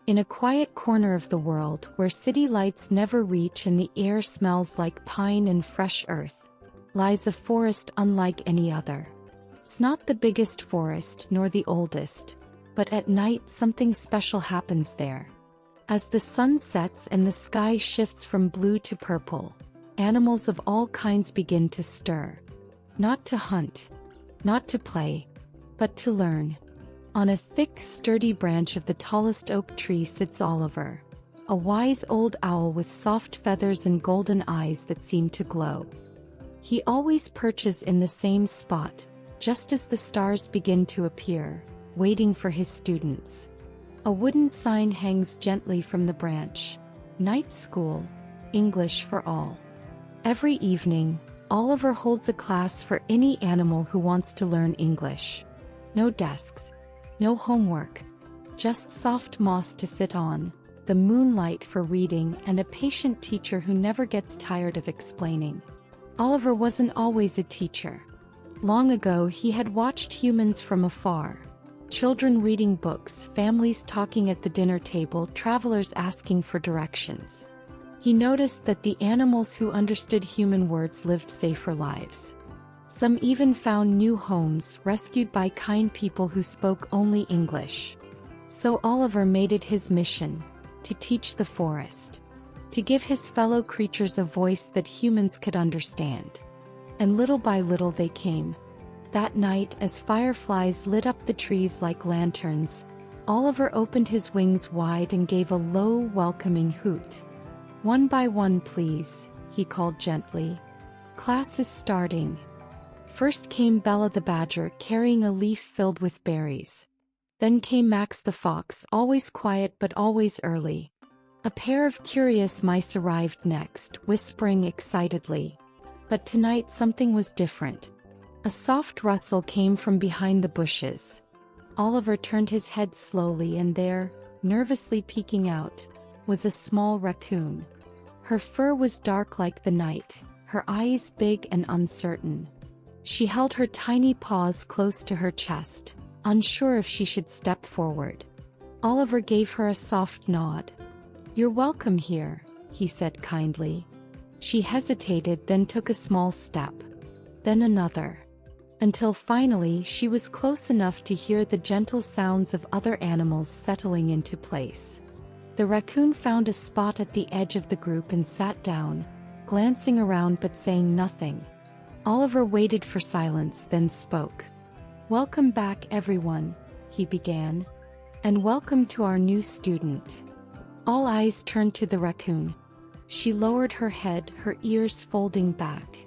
In a quiet corner of the world where city lights never reach and the air smells like pine and fresh earth, lies a forest unlike any other. It's not the biggest forest nor the oldest, but at night something special happens there. As the sun sets and the sky shifts from blue to purple, animals of all kinds begin to stir. Not to hunt, not to play, but to learn. On a thick, sturdy branch of the tallest oak tree sits Oliver, a wise old owl with soft feathers and golden eyes that seem to glow. He always perches in the same spot, just as the stars begin to appear, waiting for his students. A wooden sign hangs gently from the branch. Night School, English for All. Every evening, Oliver holds a class for any animal who wants to learn English. No desks. No homework, just soft moss to sit on, the moonlight for reading, and a patient teacher who never gets tired of explaining. Oliver wasn't always a teacher. Long ago he had watched humans from afar. Children reading books, families talking at the dinner table, travelers asking for directions. He noticed that the animals who understood human words lived safer lives. Some even found new homes, rescued by kind people who spoke only English. So Oliver made it his mission to teach the forest, to give his fellow creatures a voice that humans could understand. And little by little they came. That night, as fireflies lit up the trees like lanterns, Oliver opened his wings wide and gave a low, welcoming hoot. "One by one, please," he called gently. "Class is starting." First came Bella the badger carrying a leaf filled with berries. Then came Max the fox, always quiet but always early. A pair of curious mice arrived next, whispering excitedly. But tonight something was different. A soft rustle came from behind the bushes. Oliver turned his head slowly, and there, nervously peeking out, was a small raccoon. Her fur was dark like the night, her eyes big and uncertain. She held her tiny paws close to her chest, unsure if she should step forward. Oliver gave her a soft nod. "You're welcome here," he said kindly. She hesitated, then took a small step. Then another. Until finally she was close enough to hear the gentle sounds of other animals settling into place. The raccoon found a spot at the edge of the group and sat down, glancing around but saying nothing. Oliver waited for silence, then spoke. "Welcome back, everyone," he began. "And welcome to our new student." All eyes turned to the raccoon. She lowered her head, her ears folding back.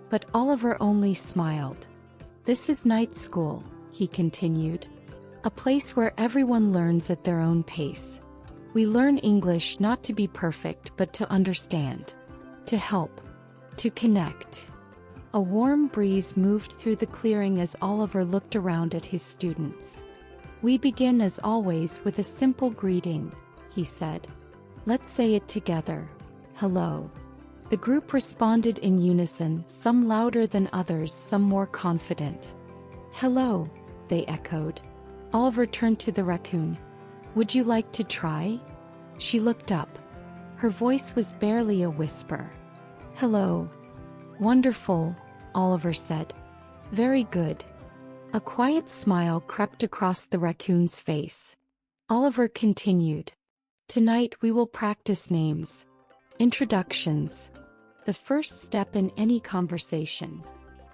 But Oliver only smiled. "This is Night School," he continued. "A place where everyone learns at their own pace. We learn English not to be perfect but to understand, to help, to connect." A warm breeze moved through the clearing as Oliver looked around at his students. "We begin as always with a simple greeting," he said. "Let's say it together. Hello." The group responded in unison, some louder than others, some more confident. "Hello," they echoed. Oliver turned to the raccoon. "Would you like to try?" She looked up. Her voice was barely a whisper. "Hello." "Wonderful," Oliver said. "Very good." A quiet smile crept across the raccoon's face. Oliver continued. "Tonight we will practice names. Introductions. The first step in any conversation."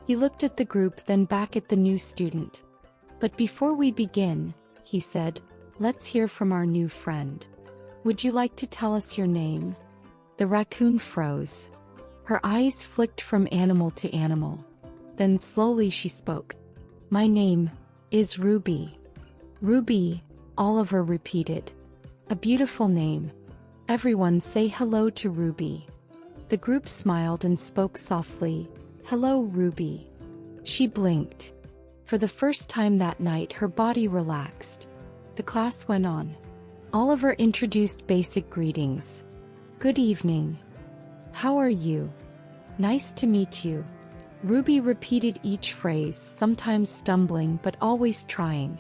He looked at the group, then back at the new student. "But before we begin," he said, "let's hear from our new friend. Would you like to tell us your name?" The raccoon froze. Her eyes flicked from animal to animal. Then slowly she spoke. "My name is Ruby." "Ruby," Oliver repeated. "A beautiful name. Everyone say hello to Ruby." The group smiled and spoke softly. "Hello, Ruby." She blinked. For the first time that night her body relaxed. The class went on. Oliver introduced basic greetings. "Good evening. How are you? Nice to meet you." Ruby repeated each phrase, sometimes stumbling but always trying.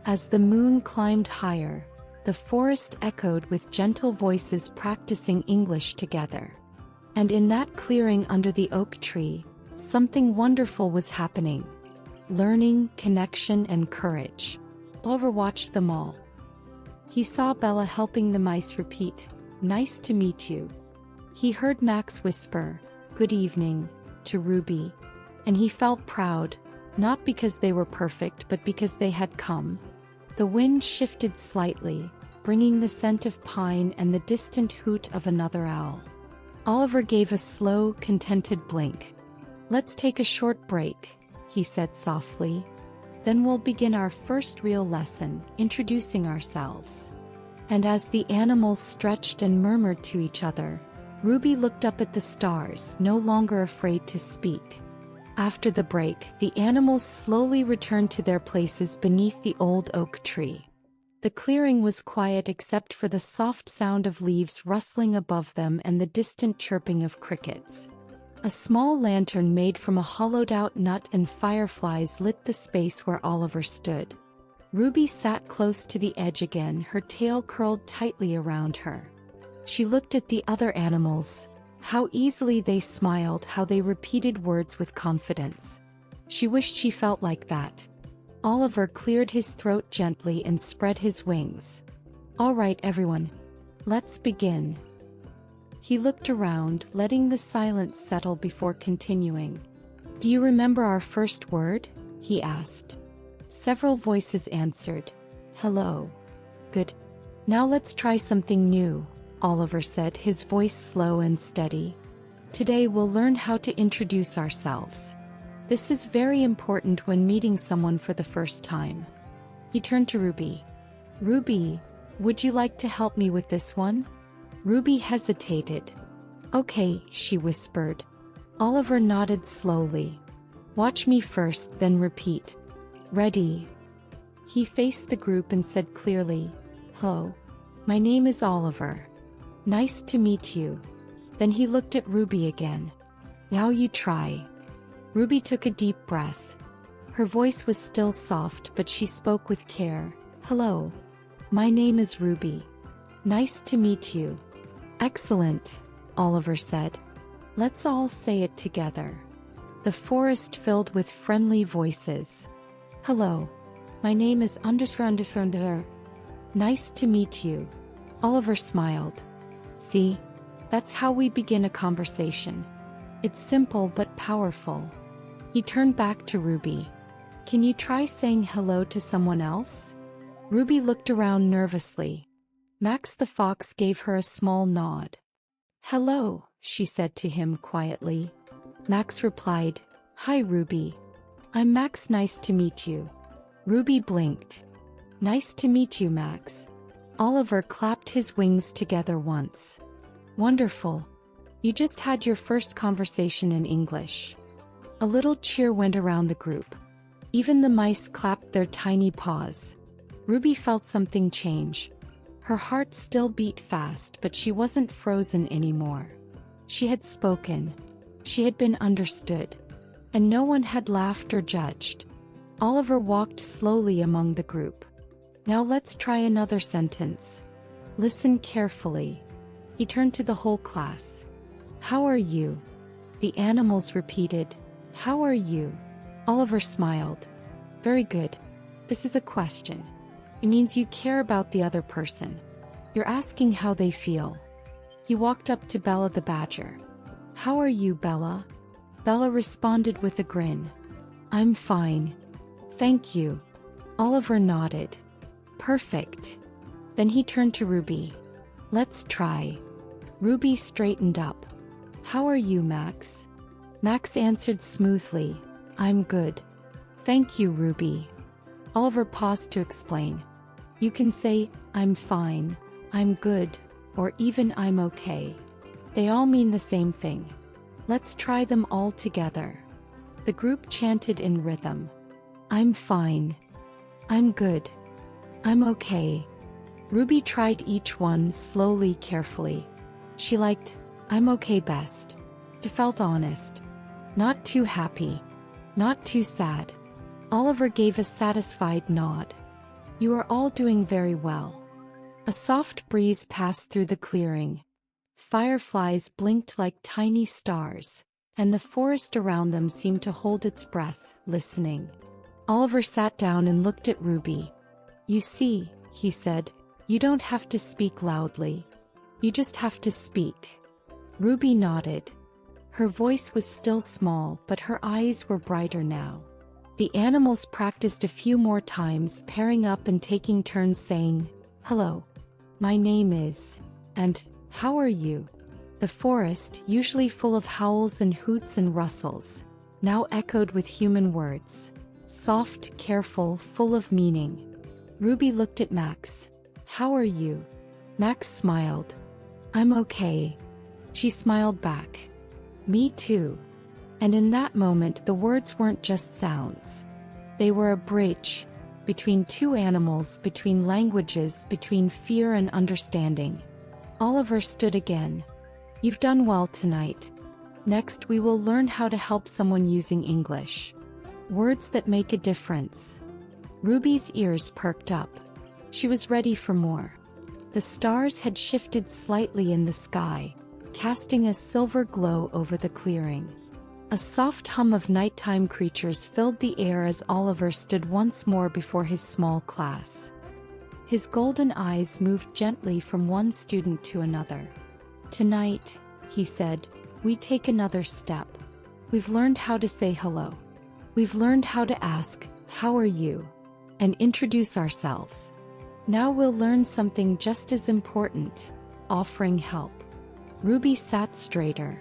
As the moon climbed higher, the forest echoed with gentle voices practicing English together. And in that clearing under the oak tree, something wonderful was happening. Learning, connection, and courage. Oliver watched them all. He saw Bella helping the mice repeat, "Nice to meet you." He heard Max whisper, "Good evening," to Ruby. And he felt proud, not because they were perfect but because they had come. The wind shifted slightly, bringing the scent of pine and the distant hoot of another owl. Oliver gave a slow, contented blink. "Let's take a short break," he said softly. "Then we'll begin our first real lesson, introducing ourselves." And as the animals stretched and murmured to each other, Ruby looked up at the stars, no longer afraid to speak. After the break, the animals slowly returned to their places beneath the old oak tree. The clearing was quiet except for the soft sound of leaves rustling above them and the distant chirping of crickets. A small lantern made from a hollowed-out nut and fireflies lit the space where Oliver stood. Ruby sat close to the edge again, her tail curled tightly around her. She looked at the other animals. How easily they smiled, how they repeated words with confidence. She wished she felt like that. Oliver cleared his throat gently and spread his wings. "All right, everyone. Let's begin." He looked around, letting the silence settle before continuing. "Do you remember our first word?" he asked. Several voices answered, "Hello." "Good. Now let's try something new," Oliver said, his voice slow and steady. "Today we'll learn how to introduce ourselves. This is very important when meeting someone for the first time." He turned to Ruby. "Ruby, would you like to help me with this one?" Ruby hesitated. "Okay," she whispered. Oliver nodded slowly. "Watch me first, then repeat. Ready?" He faced the group and said clearly, "Hello. My name is Oliver. Nice to meet you." Then he looked at Ruby again. "Now you try." Ruby took a deep breath. Her voice was still soft, but she spoke with care. "Hello. My name is Ruby. Nice to meet you." "Excellent," Oliver said. "Let's all say it together." The forest filled with friendly voices. "Hello. My name is ___. Nice to meet you." Oliver smiled. "See? That's how we begin a conversation. It's simple but powerful." He turned back to Ruby. "Can you try saying hello to someone else?" Ruby looked around nervously. Max the fox gave her a small nod. "Hello," she said to him quietly. Max replied, "Hi Ruby. I'm Max, nice to meet you." Ruby blinked. "Nice to meet you, Max." Oliver clapped his wings together once. "Wonderful. You just had your first conversation in English." A little cheer went around the group. Even the mice clapped their tiny paws. Ruby felt something change. Her heart still beat fast, but she wasn't frozen anymore. She had spoken. She had been understood. And no one had laughed or judged. Oliver walked slowly among the group. "Now let's try another sentence. Listen carefully." He turned to the whole class. "How are you?" The animals repeated, "How are you?" Oliver smiled. "Very good. This is a question. It means you care about the other person. You're asking how they feel." He walked up to Bella the badger. "How are you, Bella?" Bella responded with a grin. "I'm fine. Thank you." Oliver nodded. "Perfect." Then he turned to Ruby. "Let's try." Ruby straightened up. "How are you, Max?" Max answered smoothly, "I'm good. Thank you, Ruby." Oliver paused to explain. You can say, "I'm fine," "I'm good," or even "I'm okay." They all mean the same thing. Let's try them all together. The group chanted in rhythm. "I'm fine. I'm good. I'm okay." Ruby tried each one slowly, carefully. She liked "I'm okay" best. It felt honest. Not too happy. Not too sad. Oliver gave a satisfied nod. "You are all doing very well. A soft breeze passed through the clearing. Fireflies blinked like tiny stars, and the forest around them seemed to hold its breath, listening. Oliver sat down and looked at Ruby. "You see," he said, "you don't have to speak loudly. You just have to speak." Ruby nodded. Her voice was still small, but her eyes were brighter now. The animals practiced a few more times, pairing up and taking turns saying, "Hello. My name is," and "How are you?" The forest, usually full of howls and hoots and rustles, now echoed with human words. Soft, careful, full of meaning. Ruby looked at Max. "How are you?" Max smiled. "I'm okay." She smiled back. "Me too." And in that moment the words weren't just sounds. They were a bridge between two animals, between languages, between fear and understanding. Oliver stood again. "You've done well tonight. Next we will learn how to help someone using English. Words that make a difference." Ruby's ears perked up. She was ready for more. The stars had shifted slightly in the sky, casting a silver glow over the clearing. A soft hum of nighttime creatures filled the air as Oliver stood once more before his small class. His golden eyes moved gently from one student to another. "Tonight," he said, "we take another step. We've learned how to say hello. We've learned how to ask, 'How are you?' and introduce ourselves. Now we'll learn something just as important, offering help." Ruby sat straighter.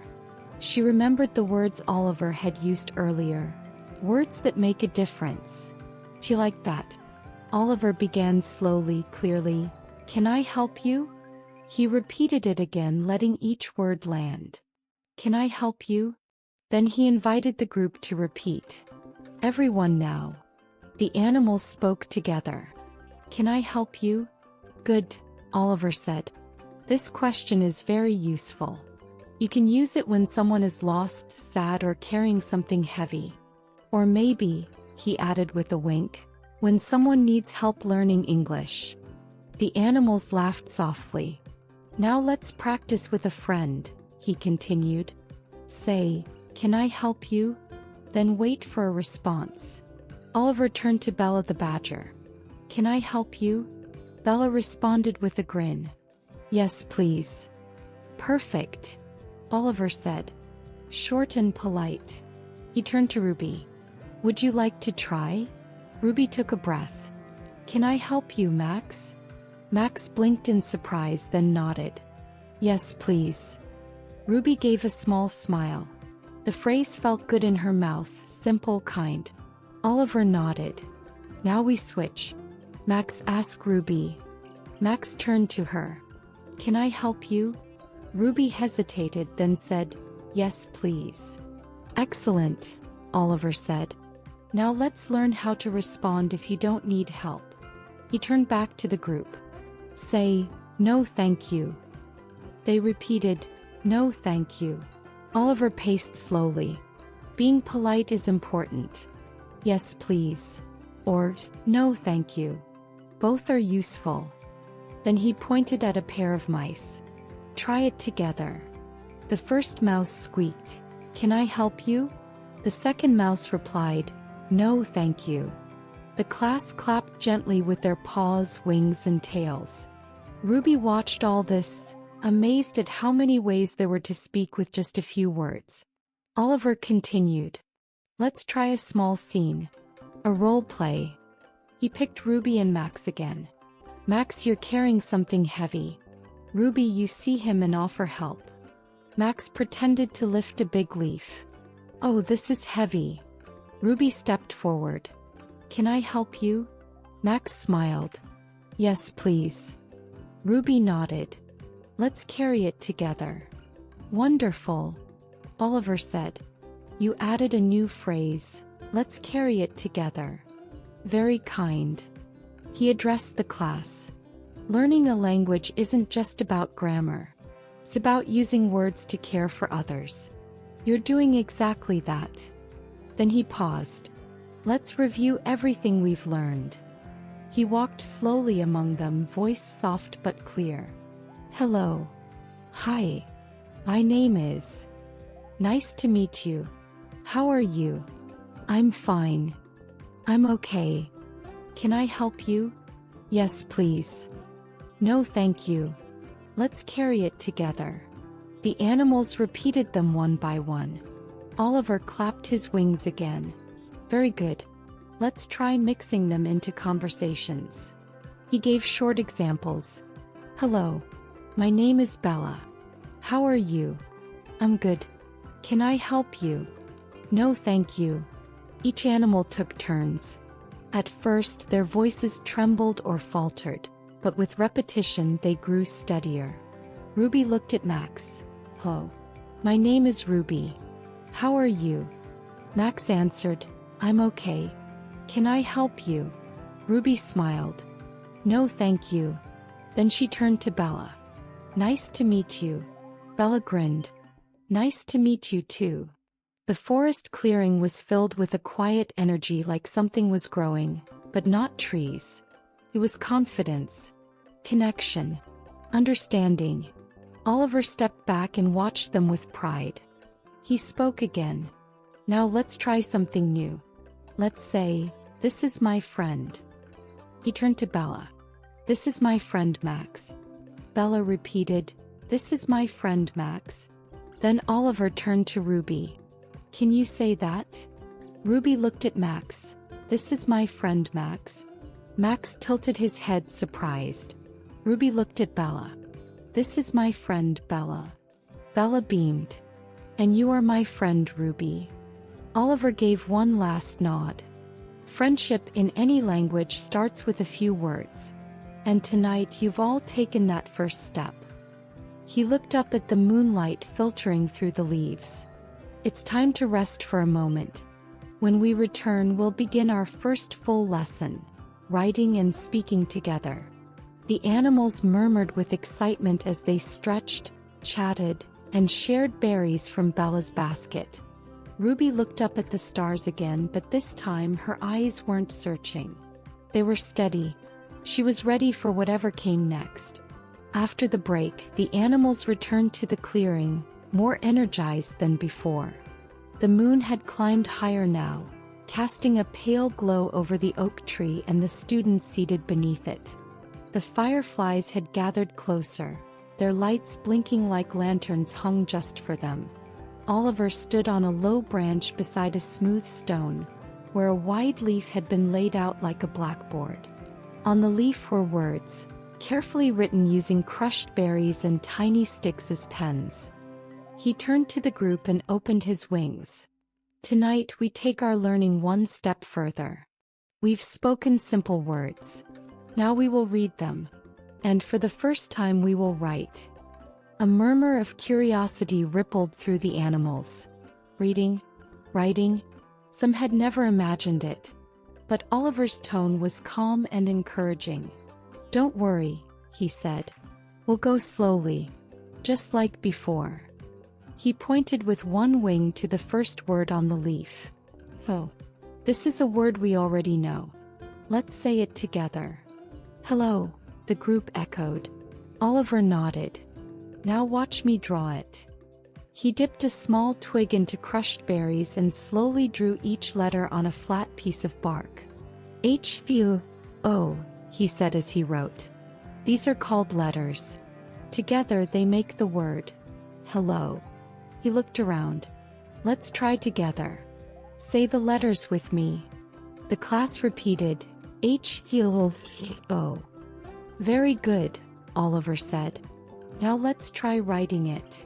She remembered the words Oliver had used earlier. Words that make a difference. She liked that. Oliver began slowly, clearly, "Can I help you?" He repeated it again, letting each word land. "Can I help you?" Then he invited the group to repeat. Everyone now. The animals spoke together. "Can I help you?" "Good," Oliver said. "This question is very useful. You can use it when someone is lost, sad, or carrying something heavy. Or maybe," he added with a wink, "when someone needs help learning English." The animals laughed softly. "Now let's practice with a friend," he continued. "Say, 'Can I help you?' Then wait for a response." Oliver turned to Bella the badger. "Can I help you?" Bella responded with a grin. "Yes, please." "Perfect," Oliver said. Short and polite. He turned to Ruby. "Would you like to try?" Ruby took a breath. "Can I help you, Max?" Max blinked in surprise, then nodded. "Yes, please." Ruby gave a small smile. The phrase felt good in her mouth, simple, kind. Oliver nodded. "Now we switch." Max asked Ruby. Max turned to her. "Can I help you?" Ruby hesitated, then said, "Yes, please." "Excellent," Oliver said. "Now let's learn how to respond if you don't need help." He turned back to the group. "Say, 'No thank you.'" They repeated, "No thank you." Oliver paced slowly. "Being polite is important. Yes, please." Or, "No thank you." Both are useful. Then he pointed at a pair of mice. "Try it together." The first mouse squeaked, "Can I help you?" The second mouse replied, "No thank you." The class clapped gently with their paws, wings, and tails. Ruby watched all this, amazed at how many ways there were to speak with just a few words. Oliver continued. "Let's try a small scene. A role play." He picked Ruby and Max again. "Max, you're carrying something heavy. Ruby, you see him and offer help." Max pretended to lift a big leaf. "Oh, this is heavy." Ruby stepped forward. "Can I help you?" Max smiled. "Yes, please." Ruby nodded. "Let's carry it together." "Wonderful," Oliver said. "You added a new phrase, 'Let's carry it together.' Very kind." He addressed the class. "Learning a language isn't just about grammar. It's about using words to care for others. You're doing exactly that." Then he paused. "Let's review everything we've learned." He walked slowly among them, voice soft but clear. Hello. Hi. My name is. Nice to meet you. How are you? I'm fine. I'm okay. Can I help you? Yes, please. No, thank you. Let's carry it together. The animals repeated them one by one. Oliver clapped his wings again. Very good. Let's try mixing them into conversations. He gave short examples. Hello. My name is Bella. How are you? I'm good. Can I help you? No, thank you. Each animal took turns. At first, their voices trembled or faltered, but with repetition they grew steadier. Ruby looked at Max. Oh. My name is Ruby. How are you? Max answered, I'm okay. Can I help you? Ruby smiled. No, thank you. Then she turned to Bella. Nice to meet you. Bella grinned. Nice to meet you too. The forest clearing was filled with a quiet energy, like something was growing, but not trees. It was confidence, connection, understanding. Oliver stepped back and watched them with pride. He spoke again. Now let's try something new. Let's say, this is my friend. He turned to Bella. This is my friend Max. Bella repeated, this is my friend Max. Then Oliver turned to Ruby. Can you say that? Ruby looked at Max. This is my friend Max. Max tilted his head, surprised. Ruby looked at Bella. This is my friend Bella. Bella beamed. And you are my friend Ruby. Oliver gave one last nod. Friendship in any language starts with a few words. And tonight you've all taken that first step. He looked up at the moonlight filtering through the leaves. It's time to rest for a moment. When we return, we'll begin our first full lesson, writing and speaking together. The animals murmured with excitement as they stretched, chatted, and shared berries from Bella's basket. Ruby looked up at the stars again, but this time her eyes weren't searching. They were steady. She was ready for whatever came next. After the break, the animals returned to the clearing, more energized than before. The moon had climbed higher now, casting a pale glow over the oak tree and the students seated beneath it. The fireflies had gathered closer, their lights blinking like lanterns hung just for them. Oliver stood on a low branch beside a smooth stone, where a wide leaf had been laid out like a blackboard. On the leaf were words, carefully written using crushed berries and tiny sticks as pens. He turned to the group and opened his wings. Tonight we take our learning one step further. We've spoken simple words. Now we will read them. And for the first time we will write. A murmur of curiosity rippled through the animals. Reading, writing, some had never imagined it. But Oliver's tone was calm and encouraging. Don't worry, he said. We'll go slowly, just like before. He pointed with one wing to the first word on the leaf. Oh, this is a word we already know. Let's say it together. Hello, the group echoed. Oliver nodded. Now watch me draw it. He dipped a small twig into crushed berries and slowly drew each letter on a flat piece of bark. H-U-O, he said as he wrote. These are called letters. Together they make the word, hello. He looked around. Let's try together. Say the letters with me. The class repeated, H-U-O. Very good, Oliver said. Now let's try writing it.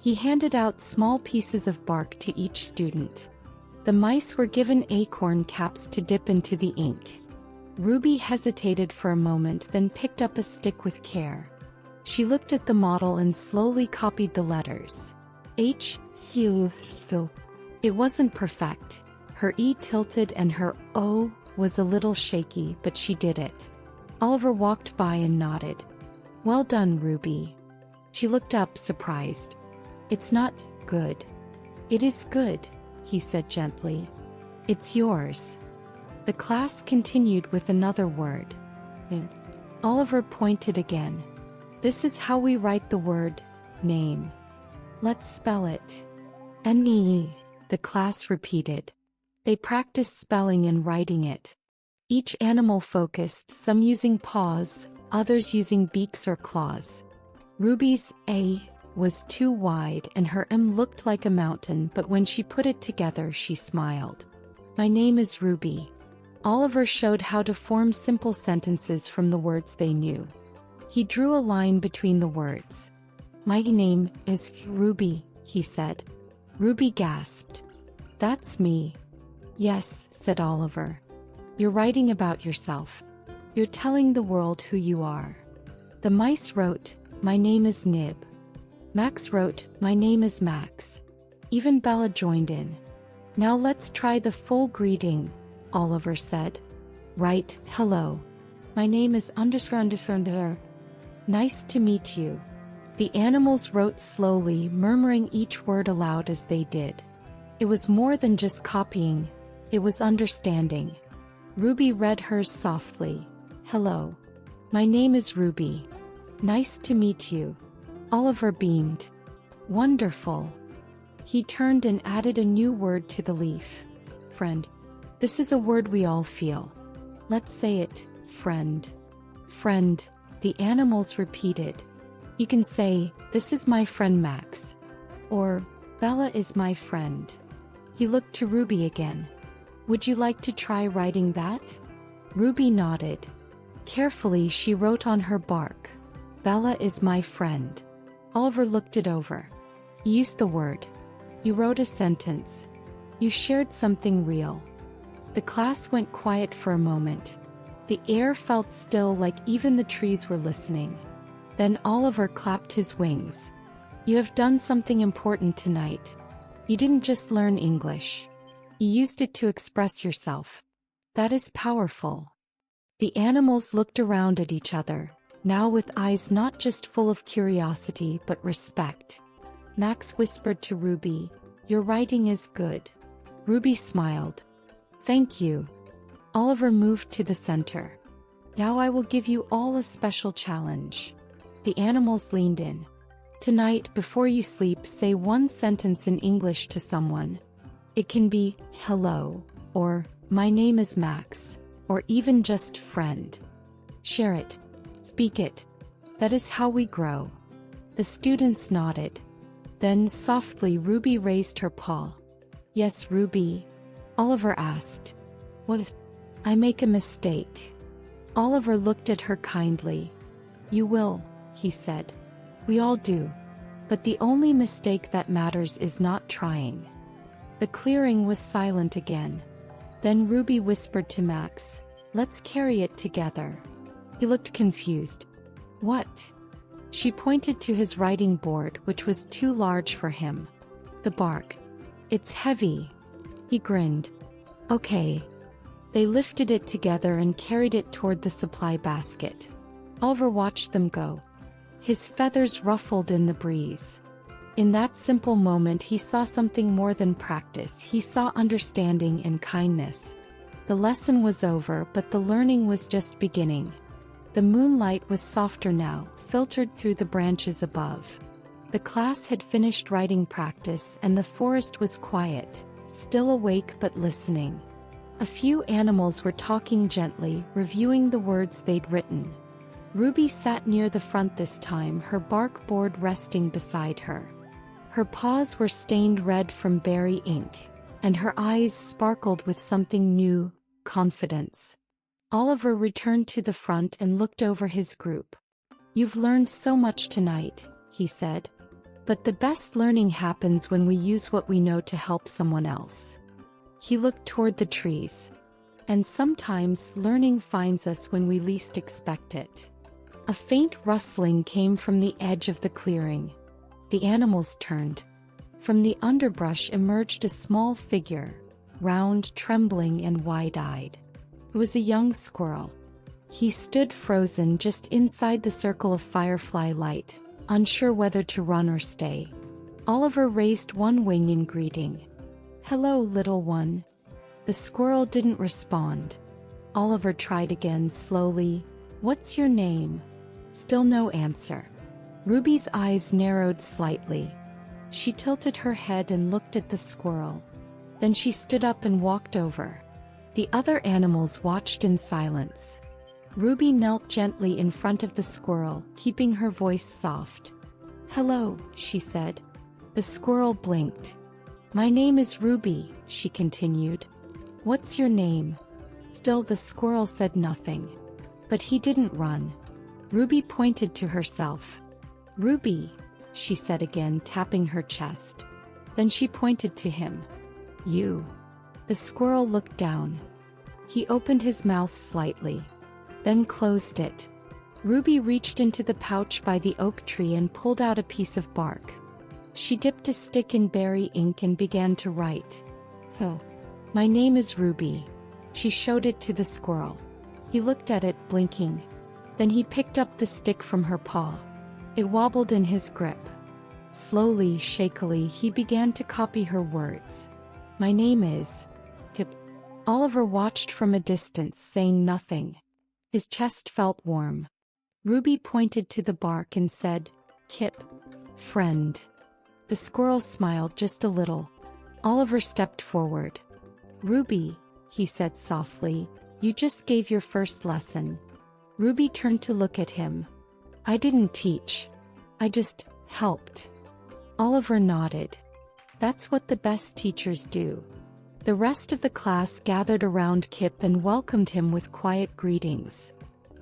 He handed out small pieces of bark to each student. The mice were given acorn caps to dip into the ink. Ruby hesitated for a moment, then picked up a stick with care. She looked at the model and slowly copied the letters. H-U-O. It wasn't perfect. Her E tilted and her O was a little shaky, but she did it. Oliver walked by and nodded. Well done, Ruby. She looked up, surprised. It's not good. It is good, he said gently. It's yours. The class continued with another word, Oliver pointed again. This is how we write the word, name. Let's spell it. N-E-E, the class repeated. They practiced spelling and writing it. Each animal focused, some using paws, others using beaks or claws. Ruby's A was too wide and her M looked like a mountain, but when she put it together she smiled. My name is Ruby. Oliver showed how to form simple sentences from the words they knew. He drew a line between the words. My name is Ruby, he said. Ruby gasped. That's me. Yes, said Oliver. You're writing about yourself. You're telling the world who you are. The mice wrote, my name is Nib. Max wrote, my name is Max. Even Bella joined in. Now let's try the full greeting, Oliver said. Write, hello. My name is __. Nice to meet you. The animals wrote slowly, murmuring each word aloud as they did. It was more than just copying, it was understanding. Ruby read hers softly. Hello. My name is Ruby. Nice to meet you. Oliver beamed. Wonderful. He turned and added a new word to the leaf. Friend. This is a word we all feel. Let's say it, friend. Friend, the animals repeated. You can say, this is my friend Max. Or, Bella is my friend. He looked to Ruby again. Would you like to try writing that? Ruby nodded. Carefully she wrote on her bark. Bella is my friend. Oliver looked it over. You used the word. You wrote a sentence. You shared something real. The class went quiet for a moment. The air felt still, like even the trees were listening. Then Oliver clapped his wings. You have done something important tonight. You didn't just learn English. You used it to express yourself. That is powerful. The animals looked around at each other, now with eyes not just full of curiosity but respect. Max whispered to Ruby, your writing is good. Ruby smiled. Thank you. Oliver moved to the center. Now I will give you all a special challenge. The animals leaned in. Tonight, before you sleep, say one sentence in English to someone. It can be, hello, or, my name is Max, or even just friend. Share it. Speak it. That is how we grow. The students nodded. Then, softly, Ruby raised her paw. Yes, Ruby? Oliver asked. What if I make a mistake? Oliver looked at her kindly. You will, he said. We all do. But the only mistake that matters is not trying. The clearing was silent again. Then Ruby whispered to Max, let's carry it together. He looked confused. What? She pointed to his writing board, which was too large for him. The bark. It's heavy. He grinned. Okay. They lifted it together and carried it toward the supply basket. Oliver watched them go. His feathers ruffled in the breeze. In that simple moment he saw something more than practice. He saw understanding and kindness. The lesson was over, but the learning was just beginning. The moonlight was softer now, filtered through the branches above. The class had finished writing practice and the forest was quiet, still awake but listening. A few animals were talking gently, reviewing the words they'd written. Ruby sat near the front this time, her bark board resting beside her. Her paws were stained red from berry ink, and her eyes sparkled with something new, confidence. Oliver returned to the front and looked over his group. You've learned so much tonight, he said. But the best learning happens when we use what we know to help someone else. He looked toward the trees. And sometimes learning finds us when we least expect it. A faint rustling came from the edge of the clearing. The animals turned. From the underbrush emerged a small figure, round, trembling, and wide-eyed. It was a young squirrel. He stood frozen just inside the circle of firefly light, unsure whether to run or stay. Oliver raised one wing in greeting. Hello, little one. The squirrel didn't respond. Oliver tried again slowly. What's your name? Still no answer. Ruby's eyes narrowed slightly. She tilted her head and looked at the squirrel. Then she stood up and walked over. The other animals watched in silence. Ruby knelt gently in front of the squirrel, keeping her voice soft. "Hello," she said. The squirrel blinked. "My name is Ruby," she continued. "What's your name?" Still the squirrel said nothing. But he didn't run. Ruby pointed to herself. "Ruby," she said again, tapping her chest. Then she pointed to him. "You." The squirrel looked down. He opened his mouth slightly, then closed it. Ruby reached into the pouch by the oak tree and pulled out a piece of bark. She dipped a stick in berry ink and began to write. "Oh, my name is Ruby." She showed it to the squirrel. He looked at it, blinking. Then he picked up the stick from her paw. It wobbled in his grip. Slowly, shakily, he began to copy her words. "My name is Kip." Oliver watched from a distance, saying nothing. His chest felt warm. Ruby pointed to the bark and said, "Kip, friend." The squirrel smiled just a little. Oliver stepped forward. "Ruby," he said softly, "you just gave your first lesson." Ruby turned to look at him. "I didn't teach. I just helped." Oliver nodded. "That's what the best teachers do." The rest of the class gathered around Kip and welcomed him with quiet greetings.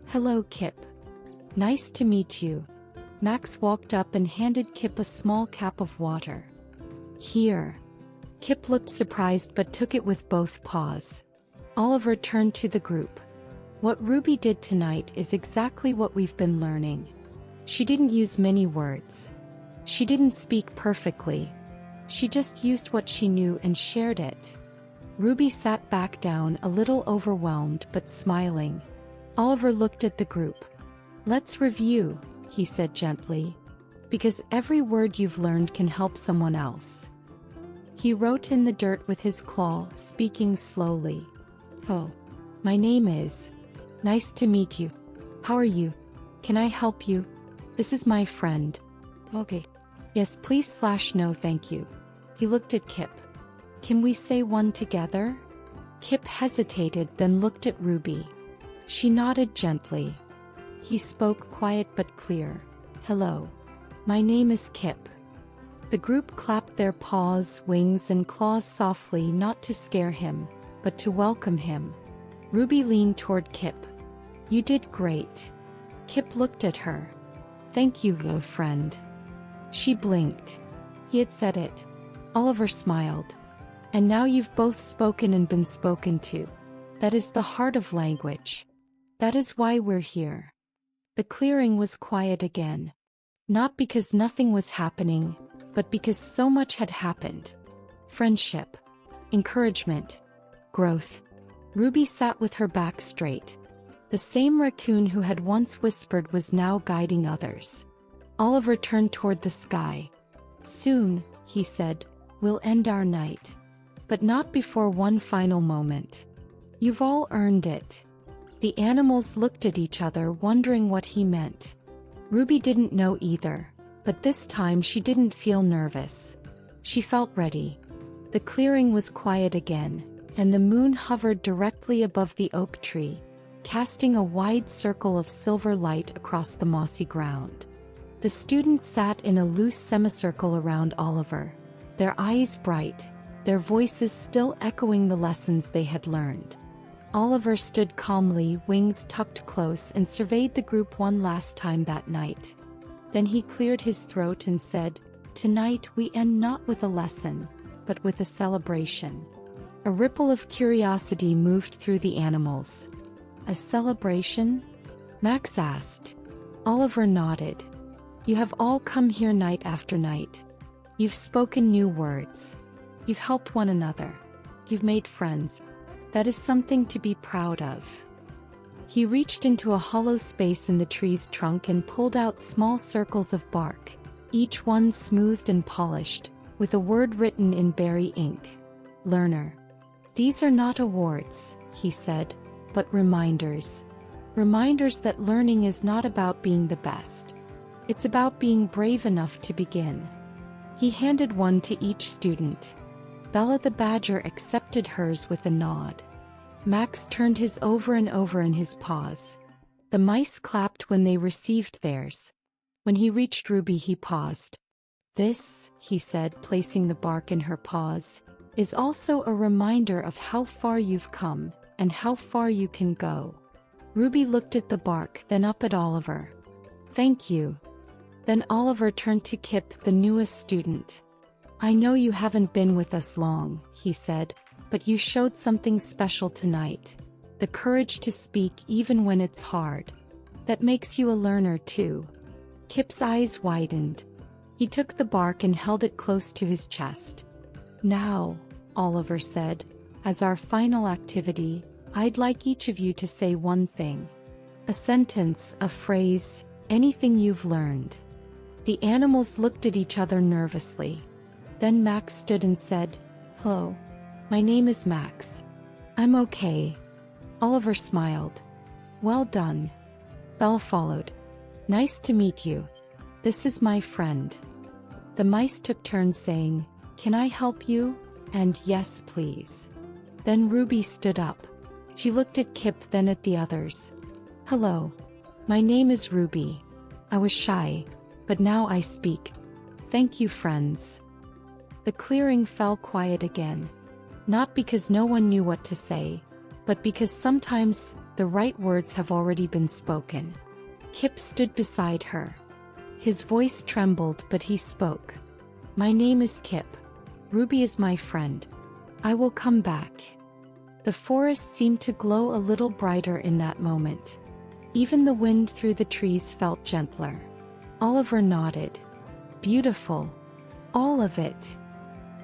"Hello, Kip. Nice to meet you." Max walked up and handed Kip a small cap of water. "Here." Kip looked surprised but took it with both paws. Oliver turned to the group. "What Ruby did tonight is exactly what we've been learning. She didn't use many words. She didn't speak perfectly. She just used what she knew and shared it." Ruby sat back down, a little overwhelmed but smiling. Oliver looked at the group. "Let's review," he said gently. "Because every word you've learned can help someone else." He wrote in the dirt with his claw, speaking slowly. "Oh, my name is. Nice to meet you. How are you? Can I help you? This is my friend." "Okay. Yes, please/no thank you." He looked at Kip. "Can we say one together?" Kip hesitated, then looked at Ruby. She nodded gently. He spoke quiet but clear. "Hello. My name is Kip." The group clapped their paws, wings, and claws softly, not to scare him, but to welcome him. Ruby leaned toward Kip. "You did great." Kip looked at her. "Thank you, little friend." She blinked. He had said it. Oliver smiled. "And now you've both spoken and been spoken to. That is the heart of language. That is why we're here." The clearing was quiet again. Not because nothing was happening, but because so much had happened. Friendship, encouragement, growth. Ruby sat with her back straight. The same raccoon who had once whispered was now guiding others. Oliver turned toward the sky. "Soon," he said, "we'll end our night. But not before one final moment. You've all earned it." The animals looked at each other, wondering what he meant. Ruby didn't know either, but this time she didn't feel nervous. She felt ready. The clearing was quiet again, and the moon hovered directly above the oak tree, casting a wide circle of silver light across the mossy ground. The students sat in a loose semicircle around Oliver, their eyes bright, their voices still echoing the lessons they had learned. Oliver stood calmly, wings tucked close, and surveyed the group one last time that night. Then he cleared his throat and said, "Tonight we end not with a lesson, but with a celebration." A ripple of curiosity moved through the animals. "A celebration?" Max asked. Oliver nodded. "You have all come here night after night. You've spoken new words. You've helped one another. You've made friends. That is something to be proud of." He reached into a hollow space in the tree's trunk and pulled out small circles of bark, each one smoothed and polished, with a word written in berry ink. "Learner." "These are not awards," he said, "but reminders. Reminders that learning is not about being the best. It's about being brave enough to begin. He handed one to each student. Bella the badger accepted hers with a nod. Max turned his over and over in his paws. The mice clapped when they received theirs. When he reached Ruby, he paused. "This," he said, placing the bark in her paws, "is also a reminder of how far you've come, and how far you can go." Ruby looked at the bark, then up at Oliver. "Thank you." Then Oliver turned to Kip, the newest student. "I know you haven't been with us long," he said, "but you showed something special tonight. The courage to speak even when it's hard. That makes you a learner too." Kip's eyes widened. He took the bark and held it close to his chest. "Now," Oliver said, "as our final activity, I'd like each of you to say one thing. A sentence, a phrase, anything you've learned." The animals looked at each other nervously. Then Max stood and said, "Hello. My name is Max. I'm okay." Oliver smiled. "Well done." Belle followed. "Nice to meet you. This is my friend." The mice took turns saying, "Can I help you?" and "Yes, please." Then Ruby stood up. She looked at Kip, then at the others. "Hello. My name is Ruby. I was shy, but now I speak. Thank you, friends." The clearing fell quiet again. Not because no one knew what to say, but because sometimes the right words have already been spoken. Kip stood beside her. His voice trembled, but he spoke. "My name is Kip. Ruby is my friend. I will come back." The forest seemed to glow a little brighter in that moment. Even the wind through the trees felt gentler. Oliver nodded. "Beautiful. All of it."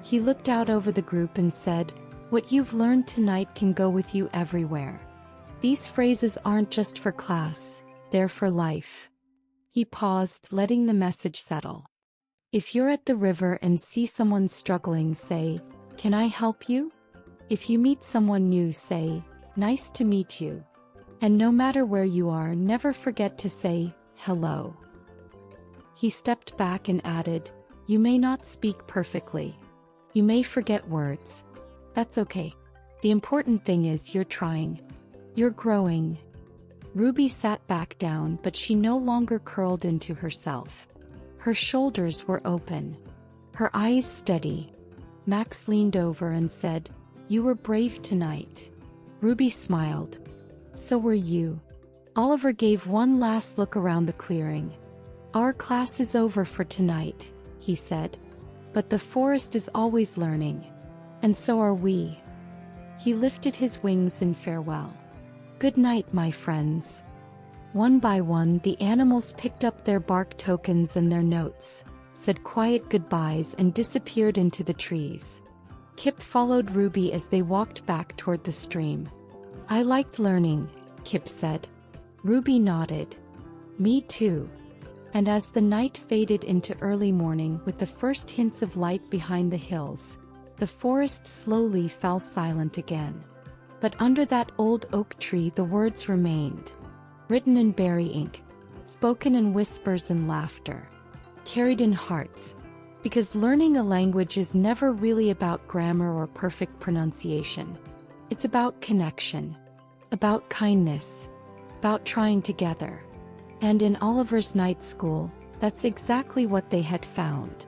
He looked out over the group and said, "What you've learned tonight can go with you everywhere. These phrases aren't just for class, they're for life." He paused, letting the message settle. If you're at the river and see someone struggling, say, "Can I help you?" If you meet someone new, say, "Nice to meet you." And no matter where you are, never forget to say, "Hello." He stepped back and added, "You may not speak perfectly. You may forget words. That's okay. The important thing is you're trying. You're growing." Ruby sat back down, but she no longer curled into herself. Her shoulders were open. Her eyes steady. Max leaned over and said, "You were brave tonight." Ruby smiled. "So were you." Oliver gave one last look around the clearing. "Our class is over for tonight," he said. "But the forest is always learning. And so are we." He lifted his wings in farewell. "Good night, my friends." One by one, the animals picked up their bark tokens and their notes, said quiet goodbyes, and disappeared into the trees. Kip followed Ruby as they walked back toward the stream. "I liked learning," Kip said. Ruby nodded. "Me too." And as the night faded into early morning with the first hints of light behind the hills, the forest slowly fell silent again. But under that old oak tree the words remained, written in berry ink, spoken in whispers and laughter, carried in hearts, because learning a language is never really about grammar or perfect pronunciation. It's about connection, about kindness, about trying together. And in Oliver's night school, that's exactly what they had found.